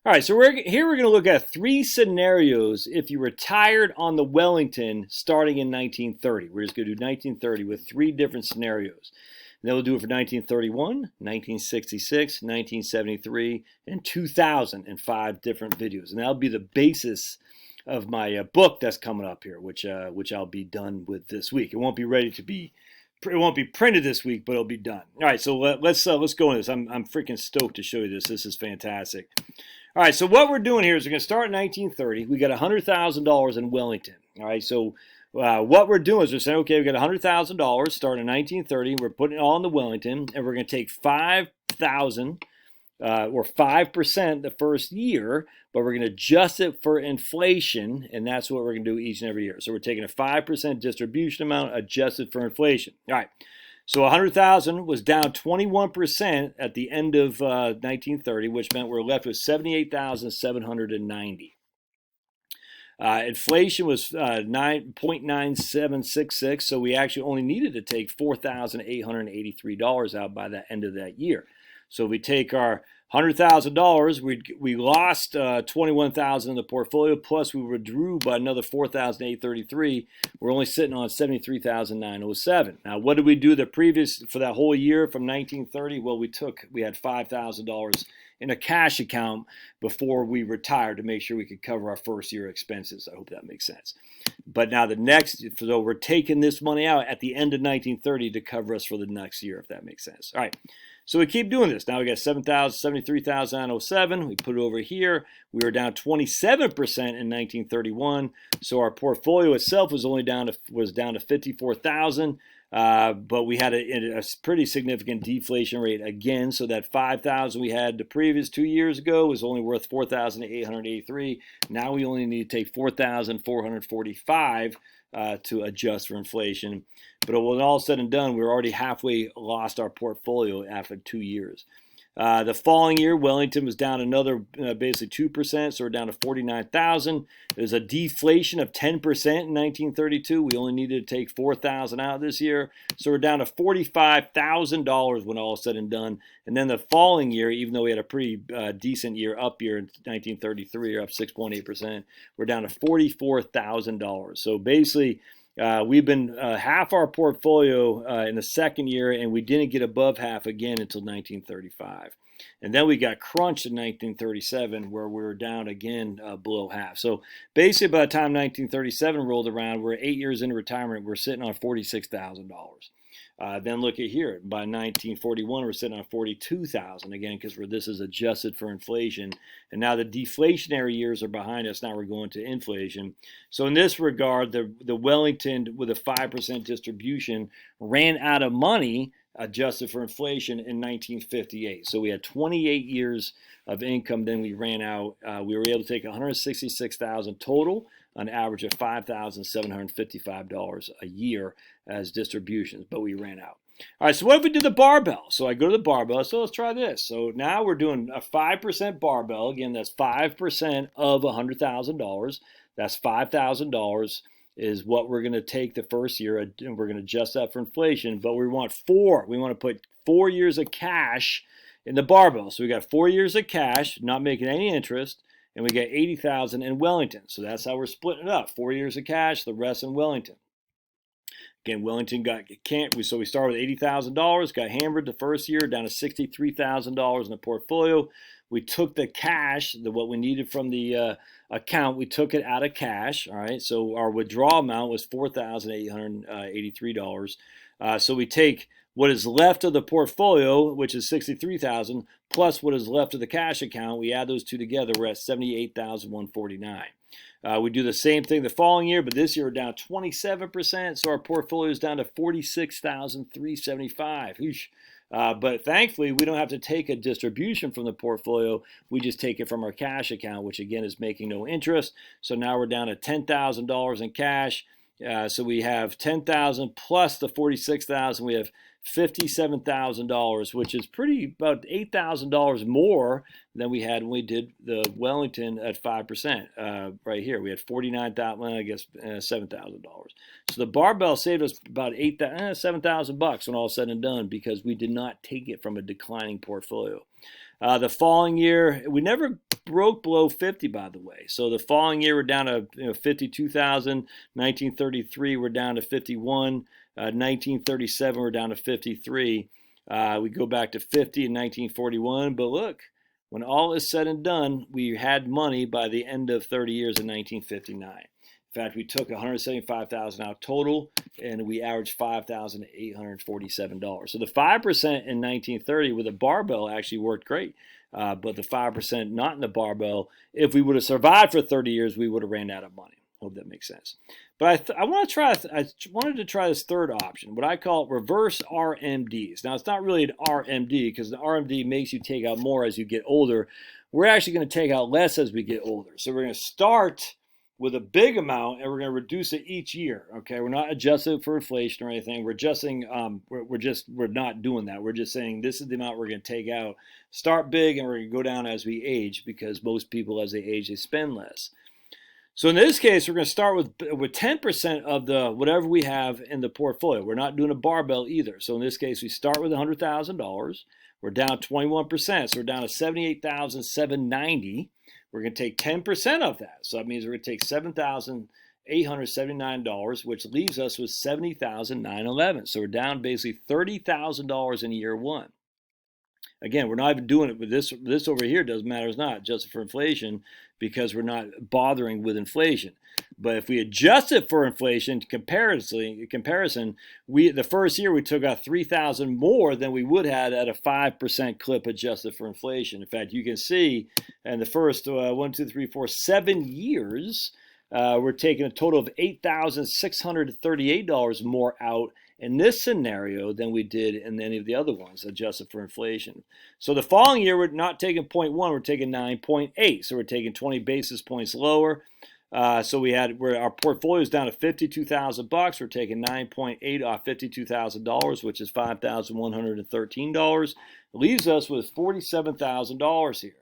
All right, so we're going to look at 3 scenarios if you retired on the Wellington starting in 1930. We're just going to do 1930 with 3 different scenarios. And then we'll do it for 1931, 1966, 1973, and 2000 in 5 different videos. And that'll be the basis of my book that's coming up here, which I'll be done with this week. It won't be ready to be. It won't be printed this week, but it'll be done. All right, so let's go into this. I'm freaking stoked to show you this. This is fantastic. All right, so what we're doing here is we're going to start in 1930. We got $100,000 in Wellington. All right, so what we're doing is we're saying, okay, we got $100,000 starting in 1930. We're putting it all in the Wellington, and we're going to take 5,000 or 5% the first year, but we're going to adjust it for inflation, and that's what we're going to do each and every year. So we're taking a 5% distribution amount adjusted for inflation. All right. So 100,000 was down 21% at the end of 1930, which meant we're left with 78,790. Inflation was 9.9766, so we actually only needed to take $4,883 out by the end of that year. So if we take our $100,000, we lost $21,000 in the portfolio, plus we withdrew by another $4,833. We're only sitting on $73,907. Now, what did we do for that whole year from 1930? Well, we had $5,000 in a cash account before we retired to make sure we could cover our first year expenses. I hope that makes sense. But now so we're taking this money out at the end of 1930 to cover us for the next year, if that makes sense. All right. So we keep doing this. Now we got $73,907. We put it over here. We were down 27% in 1931. So our portfolio itself was down to 54,000. But we had a pretty significant deflation rate again. So that 5,000 we had the previous 2 years ago was only worth 4,883. Now we only need to take 4,445 to adjust for inflation. But when all said and done, we're already halfway lost our portfolio after 2 years. The following year, Wellington was down another basically 2%, so we're down to 49,000. There's a deflation of 10% in 1932. We only needed to take 4,000 out this year, so we're down to $45,000 when all is said and done. And then the following year, even though we had a pretty decent up year in 1933, or up 6.8%, we're down to $44,000. So basically, we've been half our portfolio in the second year, and we didn't get above half again until 1935. And then we got crunched in 1937, where we were down again below half. So basically, by the time 1937 rolled around, we're 8 years into retirement, we're sitting on $46,000. Then look at here. By 1941, we're sitting on 42,000 again, because this is adjusted for inflation. And now the deflationary years are behind us. Now we're going to inflation. So in this regard, the Wellington with a 5% distribution ran out of money adjusted for inflation in 1958. So we had 28 years of income. Then we ran out. We were able to take 166,000 total, an average of $5,755 a year as distributions, but we ran out. All right, so what if we do the barbell? So I go to the barbell, so let's try this. So now we're doing a 5% barbell. Again, that's 5% of $100,000. That's $5,000 is what we're going to take the first year, and we're going to adjust that for inflation, but we want to put 4 years of cash in the barbell. So we got 4 years of cash, not making any interest, and we got 80,000 in Wellington. So that's how we're splitting it up. 4 years of cash, the rest in Wellington. Again, Wellington so we started with $80,000, got hammered the first year, down to $63,000 in the portfolio. We took the cash, what we needed from the account, we took it out of cash. All right, so our withdrawal amount was $4,883. So we take what is left of the portfolio, which is $63,000, plus what is left of the cash account. We add those two together, we're at $78,149. We do the same thing the following year, but this year we're down 27%, so our portfolio is down to $46,375. But thankfully, we don't have to take a distribution from the portfolio. We just take it from our cash account, which again is making no interest. So now we're down to $10,000 in cash. So we have $10,000 plus the $46,000. We have $57,000, which is about $8,000 more than we had when we did the Wellington at 5%. Right here, we had $49,000, I guess $7,000. So the barbell saved us about $7,000 when all is said and done, because we did not take it from a declining portfolio. The following year, we never broke below 50, by the way. So the following year, we're down to 52,000. 1933, we're down to 51. 1937, we're down to 53. We go back to 50 in 1941. But look, when all is said and done, we had money by the end of 30 years in 1959. In fact, we took $175,000 out total, and we averaged $5,847. So the 5% in 1930 with a barbell actually worked great. But the 5% not in the barbell, if we would have survived for 30 years, we would have ran out of money. Hope that makes sense. But I wanted to try this third option, what I call reverse RMDs. Now, it's not really an RMD because the RMD makes you take out more as you get older. We're actually going to take out less as we get older. So we're going to start with a big amount, and we're going to reduce it each year. Okay, we're not adjusting for inflation or anything. We're adjusting. We're not doing that. We're just saying this is the amount we're going to take out. Start big, and we're going to go down as we age because most people, as they age, they spend less. So in this case, we're going to start with 10% of the whatever we have in the portfolio. We're not doing a barbell either. So in this case, we start with $100,000. We're down 21%, so we're down to $78,790. We're going to take 10% of that. So that means we're going to take $7,879, which leaves us with $70,911. So we're down basically $30,000 in year one. Again, we're not even doing it with this. This over here doesn't matter. It's not adjusted for inflation because we're not bothering with inflation. But if we adjust it for inflation, comparison, the first year we took out $3,000 more than we would have at a 5% clip adjusted for inflation. In fact, you can see in the first 7 years, we're taking a total of $8,638 more out in this scenario than we did in any of the other ones adjusted for inflation. So the following year, we're not taking 0.1, we're taking 9.8. So we're taking 20 basis points lower. So our portfolio is down to $52,000. We're taking 9.8 off $52,000, which is $5,113. It leaves us with $47,000 here.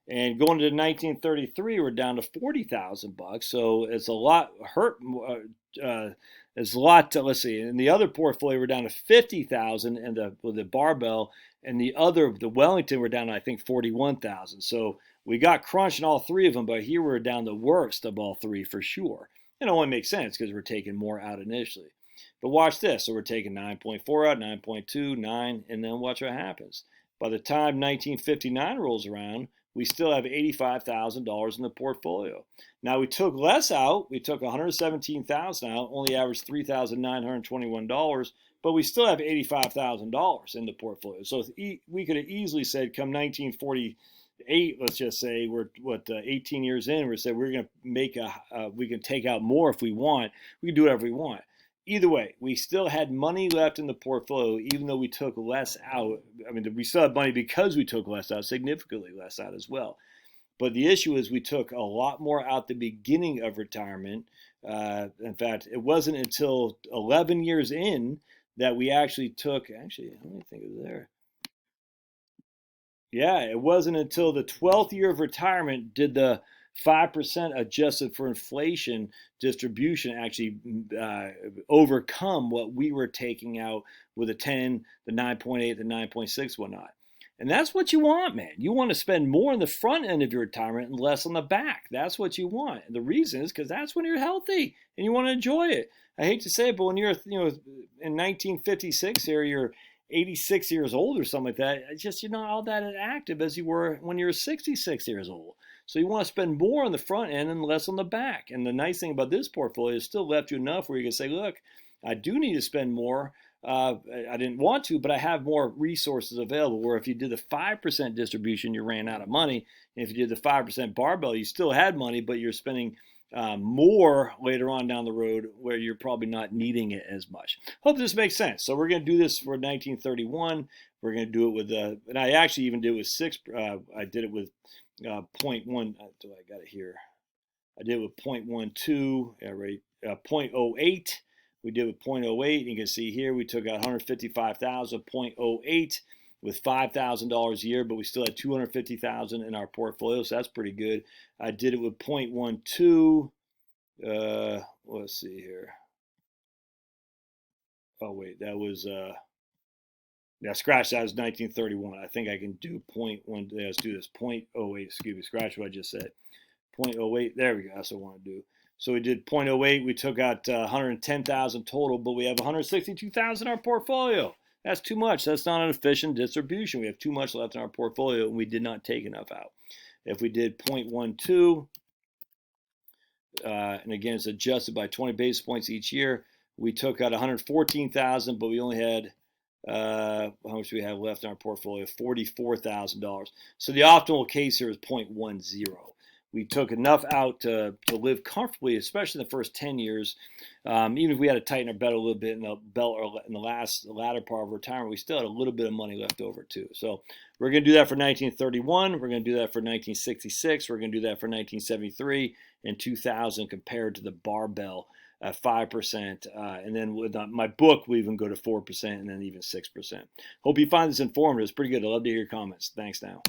And going to 1933, we're down to $40,000. So it's a lot it's a lot to, let's see, in the other portfolio, we're down to $50,000 with the barbell, and the Wellington, we're down to, I think, $41,000. So we got crunched in all three of them, but here we're down the worst of all three for sure. It only makes sense because we're taking more out initially. But watch this. So we're taking 9.4 out, 9.2, 9, and then watch what happens. By the time 1959 rolls around, we still have $85,000 in the portfolio. Now we took less out. We took $117,000 out, only averaged $3,921, but we still have $85,000 in the portfolio. So we could have easily said, come 1948, let's just say we're 18 years in, we said we're going to make we can take out more if we want. We can do whatever we want. Either way, we still had money left in the portfolio, even though we took less out. I mean, we still had money because we took less out, significantly less out as well. But the issue is we took a lot more out the beginning of retirement. In fact, it wasn't until 11 years in that we actually took, let me think of there. Yeah, it wasn't until the 12th year of retirement did the 5% adjusted for inflation distribution actually overcome what we were taking out with the 10, the 9.8, the 9.6, whatnot. And that's what you want, man. You want to spend more on the front end of your retirement and less on the back. That's what you want. And the reason is because that's when you're healthy and you want to enjoy it. I hate to say it, but when you're, in 1956 here, you're 86 years old or something like that, it's just you're not all that active as you were when you're 66 years old. So you want to spend more on the front end and less on the back. And the nice thing about this portfolio is still left you enough where you can say, look, I do need to spend more. I didn't want to, but I have more resources available. Where if you did the 5% distribution, you ran out of money. And if you did the 5% barbell, you still had money, but you're spending more later on down the road where you're probably not needing it as much. Hope this makes sense. So we're going to do this for 1931. We're going to do it with, and I actually even did it with 6. I did it with 0.1. Do I got it here? I did it with 0.12. Yeah, right. 0.08. We did with 0.08. You can see here we took out 155,000, 0.08 with $5,000 a year, but we still had 250,000 in our portfolio, so that's pretty good. I did it with 0.12. Let's see here. Oh wait, that was Now, scratch that was 1931. I think I can do point one. Let's do this. 0.08. Excuse me. Scratch what I just said. 0.08. There we go. That's what I want to do. So we did 0.08. We took out 110,000 total, but we have 162,000 in our portfolio. That's too much. That's not an efficient distribution. We have too much left in our portfolio, and we did not take enough out. If we did 0.12, and again, it's adjusted by 20 basis points each year, we took out 114,000, but we only had how much do we have left in our portfolio? $44,000. So the optimal case here is 0.10. We took enough out to live comfortably, especially in the first 10 years. Even if we had to tighten our belt a little bit in the latter part of retirement, we still had a little bit of money left over too. So we're going to do that for 1931. We're going to do that for 1966. We're going to do that for 1973 and 2000 compared to the barbell at 5%. And then with my book, we even go to 4% and then even 6%. Hope you find this informative. It's pretty good. I'd love to hear your comments. Thanks now.